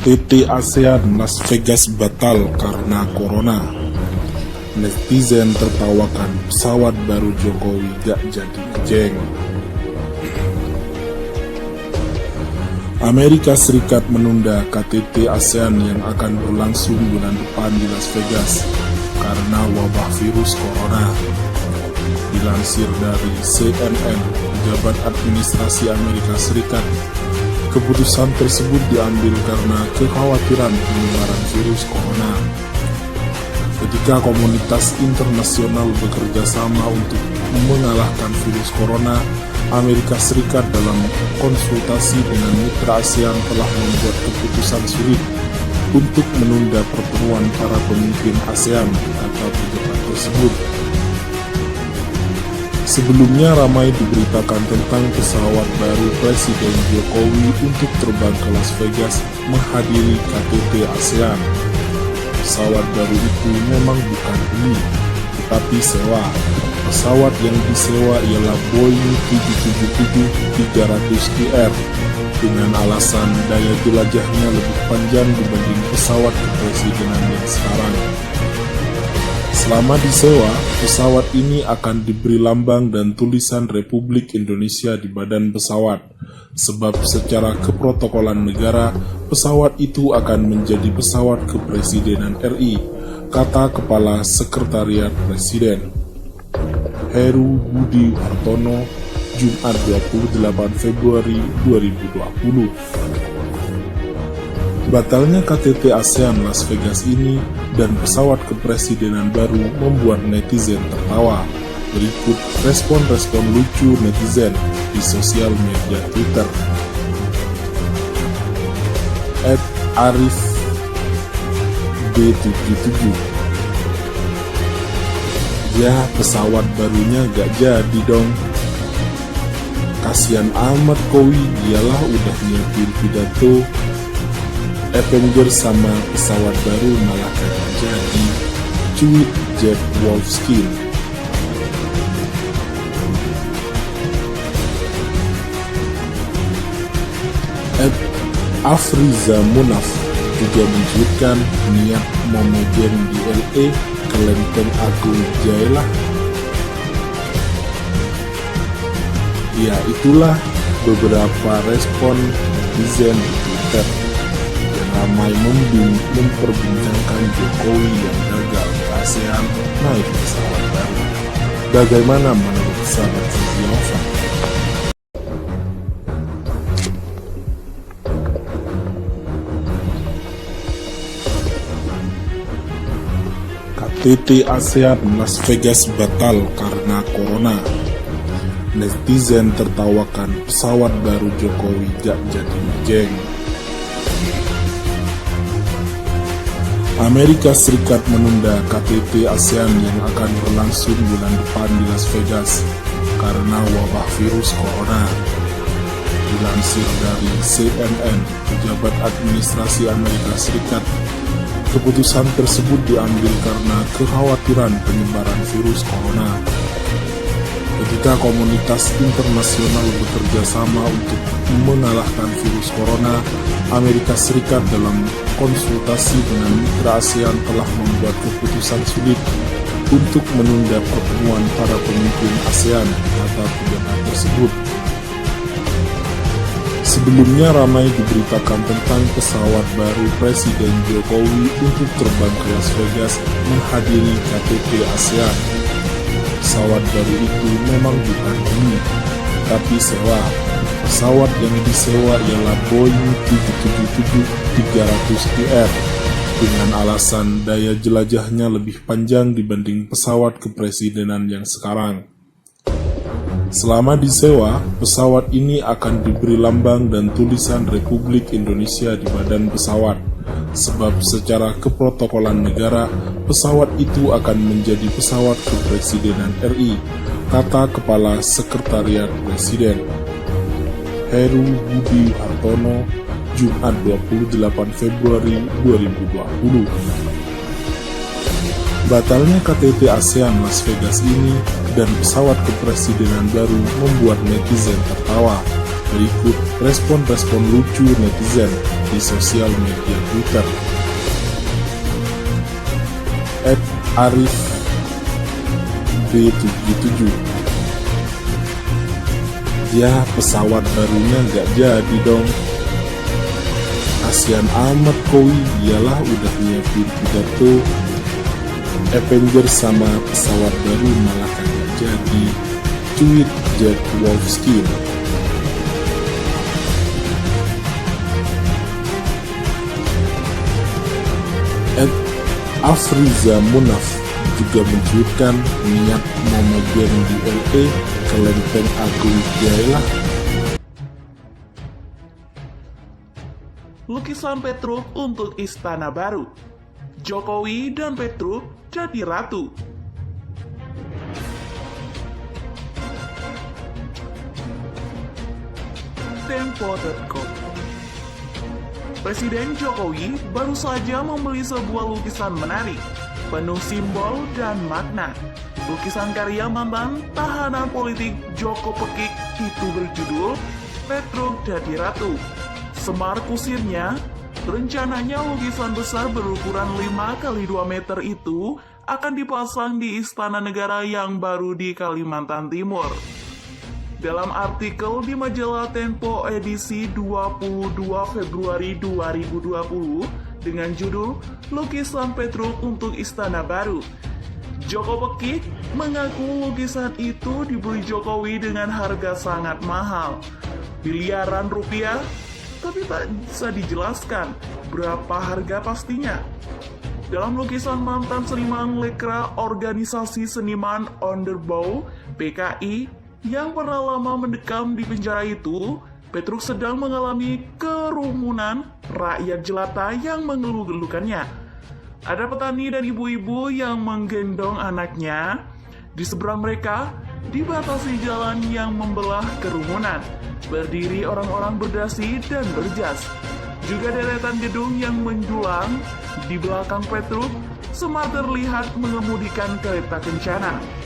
KTT ASEAN Las Vegas batal karena corona. Netizen tertawakan pesawat baru Jokowi gak jadi ngejeng. Amerika Serikat menunda KTT ASEAN yang akan berlangsung bulan depan di Las Vegas karena wabah virus corona. Dilansir dari CNN, pejabat administrasi Amerika Serikat, keputusan tersebut diambil karena kekhawatiran penyebaran virus corona. Ketika komunitas internasional bekerja sama untuk mengalahkan virus corona, Amerika Serikat dalam konsultasi dengan mitra ASEAN telah membuat keputusan sulit untuk menunda pertemuan para pemimpin ASEAN, kata pejabat tersebut. Sebelumnya ramai diberitakan tentang pesawat baru Presiden Jokowi untuk terbang ke Las Vegas menghadiri KTT ASEAN. Pesawat baru itu memang bukan beli, tetapi sewa. Pesawat yang disewa ialah Boeing 777-300ER dengan alasan daya jelajahnya lebih panjang dibanding pesawat kepresidenan yang sekarang. Selama disewa, pesawat ini akan diberi lambang dan tulisan Republik Indonesia di badan pesawat, sebab secara keprotokolan negara, pesawat itu akan menjadi pesawat kepresidenan RI, kata Kepala Sekretariat Presiden, Heru Budi Hartono, Jumat 28 Februari 2020. Batalnya KTT ASEAN Las Vegas ini dan pesawat kepresidenan baru membuat netizen tertawa. Berikut respon-respon lucu netizen di sosial media Twitter. @ArifD77, ya pesawat barunya gak jadi dong. Kasian amat Kowi, dialah udah nyiapin pidato Avengers sama pesawat baru malah kagak jadi. Cuit Jack Wolfskin. Afriza Munaf juga mencuitkan niat mau ngejeng di LA ke Lenteng Agung Jailah. Ya itulah beberapa respon netizen di Twitter yang ramai memperbincangkan Jokowi yang gagal di ASEAN naik pesawat baru. Bagaimana menurut sahabat Zulfa? KTT ASEAN Las Vegas batal karena corona. Netizen tertawakan pesawat baru Jokowi gak jadi ngejeng. Amerika Serikat menunda KTT ASEAN yang akan berlangsung bulan depan di Las Vegas karena wabah virus corona. Dilansir dari CNN, pejabat administrasi Amerika Serikat, keputusan tersebut diambil karena kekhawatiran penyebaran virus corona. Ketika komunitas internasional bekerja sama untuk mengalahkan virus corona, Amerika Serikat dalam konsultasi dengan mitra ASEAN telah membuat keputusan sulit untuk menunda pertemuan para pemimpin ASEAN, kata pejabat tersebut. Sebelumnya ramai diberitakan tentang pesawat baru Presiden Jokowi untuk terbang ke Las Vegas menghadiri KTT ASEAN. Pesawat baru itu memang bukan beli, tapi sewa. Pesawat yang disewa ialah Boeing 777-300ER dengan alasan daya jelajahnya lebih panjang dibanding pesawat kepresidenan yang sekarang. Selama disewa, pesawat ini akan diberi lambang dan tulisan Republik Indonesia di badan pesawat, sebab secara keprotokolan negara, pesawat itu akan menjadi pesawat kepresidenan RI, kata Kepala Sekretariat Presiden, Heru Budi Hartono, Jumat 28 Februari 2020. Batalnya KTT ASEAN Las Vegas ini dan pesawat kepresidenan baru membuat netizen tertawa. Berikut respon-respon lucu netizen di sosial media Twitter. @Arif B77, ya pesawat barunya gak jadi dong. Kasian amat Koi, iyalah udah nyiapin pidato Avengers sama pesawat baru malah kagak jadi. Tweet Jack Wolfskin. Afriza Munaf juga mencuitkan niat mau magang di LA ke Lenteng Agung Jaya. Lukisan Petruk untuk Istana Baru. Jokowi dan Petruk jadi ratu. Tempo.com. Presiden Jokowi baru saja membeli sebuah lukisan menarik, penuh simbol dan makna. Lukisan karya mantan tahanan politik Joko Pekik itu berjudul Petruk Jadi Ratu. Semar kusirnya, rencananya lukisan besar berukuran 5x2 meter itu akan dipasang di Istana Negara yang baru di Kalimantan Timur. Dalam artikel di majalah Tempo edisi 22 Februari 2020 dengan judul Lukisan Petruk untuk Istana Baru, Joko Pekik mengaku lukisan itu dibeli Jokowi dengan harga sangat mahal, miliaran rupiah, tapi tak bisa dijelaskan berapa harga pastinya. Dalam lukisan mantan seniman lekra organisasi seniman Onderbouw PKI yang pernah lama mendekam di penjara itu, Petruk sedang mengalami kerumunan rakyat jelata yang mengeluh-gelukannya. Ada petani dan ibu-ibu yang menggendong anaknya. Di seberang mereka, dibatasi jalan yang membelah kerumunan, berdiri orang-orang berdasi dan berjas. Juga deretan gedung yang menjulang. Di belakang Petruk, Semar terlihat mengemudikan kereta kencana.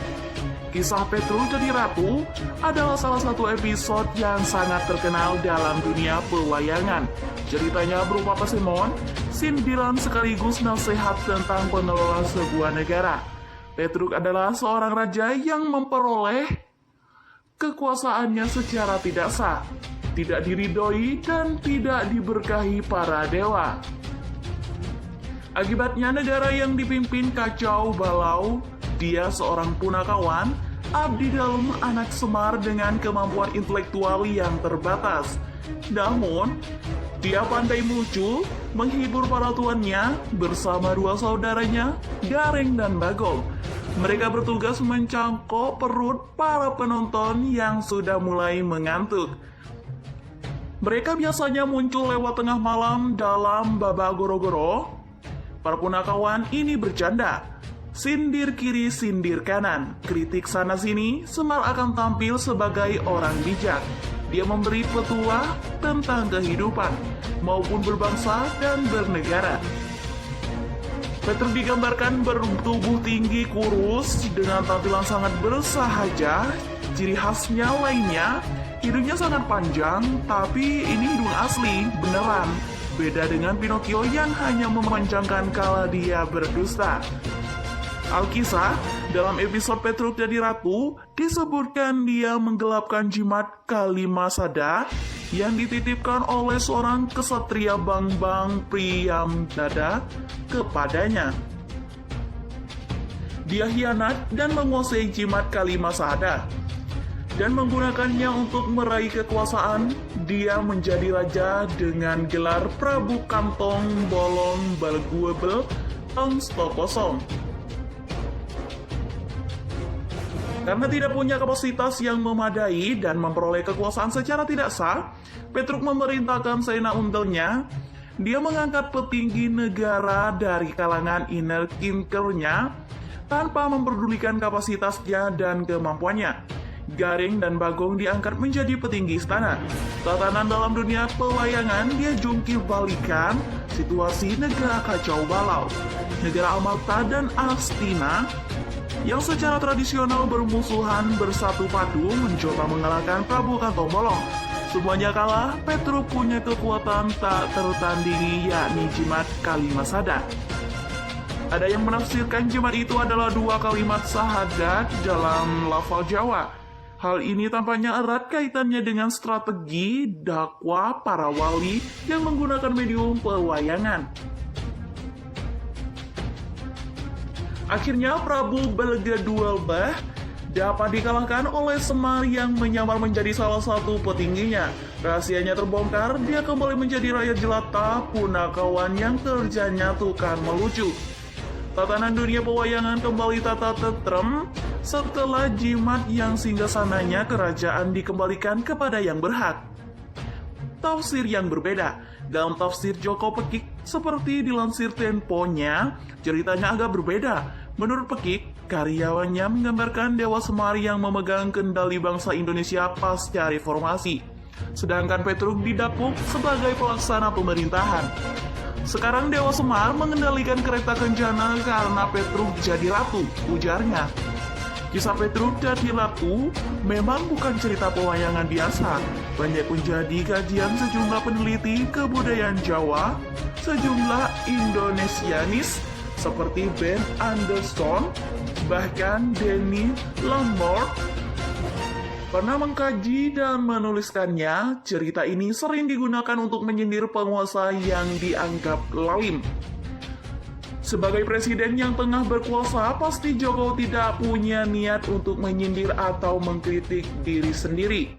Kisah Petruk Jadi Ratu adalah salah satu episode yang sangat terkenal dalam dunia pewayangan. Ceritanya berupa pesemon, sindiran sekaligus nasihat tentang pengelola sebuah negara. Petruk adalah seorang raja yang memperoleh kekuasaannya secara tidak sah, tidak diridhoi dan tidak diberkahi para dewa. Akibatnya negara yang dipimpin kacau balau. Dia seorang punakawan, abdi dalam anak Semar dengan kemampuan intelektual yang terbatas. Namun, dia pandai melucu, menghibur para tuannya bersama dua saudaranya, Gareng dan Bagong. Mereka bertugas mencangkok perut para penonton yang sudah mulai mengantuk. Mereka biasanya muncul lewat tengah malam dalam babak goro-goro. Para punakawan ini bercanda. Sindir kiri, sindir kanan, kritik sana-sini, Semar akan tampil sebagai orang bijak. Dia memberi petuah tentang kehidupan, maupun berbangsa dan bernegara. Petruk digambarkan bertubuh tinggi kurus, dengan tampilan sangat bersahaja. Ciri khasnya lainnya, hidungnya sangat panjang, tapi ini hidung asli, beneran. Beda dengan Pinocchio yang hanya memanjangkan kala dia berdusta. Alkisah, dalam episode Petruk Jadi Ratu, disebutkan dia menggelapkan jimat Kalimasada yang dititipkan oleh seorang kesatria Bambang Priyambada kepadanya. Dia hianat dan menguasai jimat Kalimasada dan menggunakannya untuk meraih kekuasaan. Dia menjadi raja dengan gelar Prabu Kantong Bolong Balguebel Tong Stokosong. Karena tidak punya kapasitas yang memadai dan memperoleh kekuasaan secara tidak sah, Petruk memerintahkan Sena Untelnya. Dia mengangkat petinggi negara dari kalangan inner kinkernya tanpa memperdulikan kapasitasnya dan kemampuannya. Gareng dan Bagong diangkat menjadi petinggi istana. Tatanan dalam dunia pewayangan dia jungkir balikan situasi negara kacau balau. Negara Amalta dan Astina yang secara tradisional bermusuhan bersatu padu mencoba mengalahkan Prabu Kantong Bolong. Semuanya kalah, Petruk punya kekuatan tak tertandingi yakni jimat kalimat syahadat. Ada yang menafsirkan jimat itu adalah 2 kalimat syahadat dalam lafal Jawa. Hal ini tampaknya erat kaitannya dengan strategi dakwah para wali yang menggunakan medium pewayangan. Akhirnya Prabu Belegaduelbah dapat dikalahkan oleh Semar yang menyamar menjadi salah satu petingginya. Rahasianya terbongkar, dia kembali menjadi rakyat jelata punakawan yang kerjanya tukang melucu. Tatanan dunia pewayangan kembali tata tentrem setelah jimat yang singgasananya kerajaan dikembalikan kepada yang berhak. Tafsir yang berbeda. Dalam tafsir Joko Pekik, seperti dilansir Temponya, ceritanya agak berbeda. Menurut Pekik, karyawannya menggambarkan Dewa Semar yang memegang kendali bangsa Indonesia pasca reformasi. Sedangkan Petruk didapuk sebagai pelaksana pemerintahan. Sekarang Dewa Semar mengendalikan kereta kencana karena Petruk jadi ratu, ujarnya. Kisah Petruk jadi ratu memang bukan cerita pewayangan biasa. Banyak menjadi kajian sejumlah peneliti kebudayaan Jawa, sejumlah Indonesianis seperti Ben Anderson, bahkan Denny Lamour pernah mengkaji dan menuliskannya. Cerita ini sering digunakan untuk menyindir penguasa yang dianggap lalim. Sebagai presiden yang tengah berkuasa, pasti Jokowi tidak punya niat untuk menyindir atau mengkritik diri sendiri.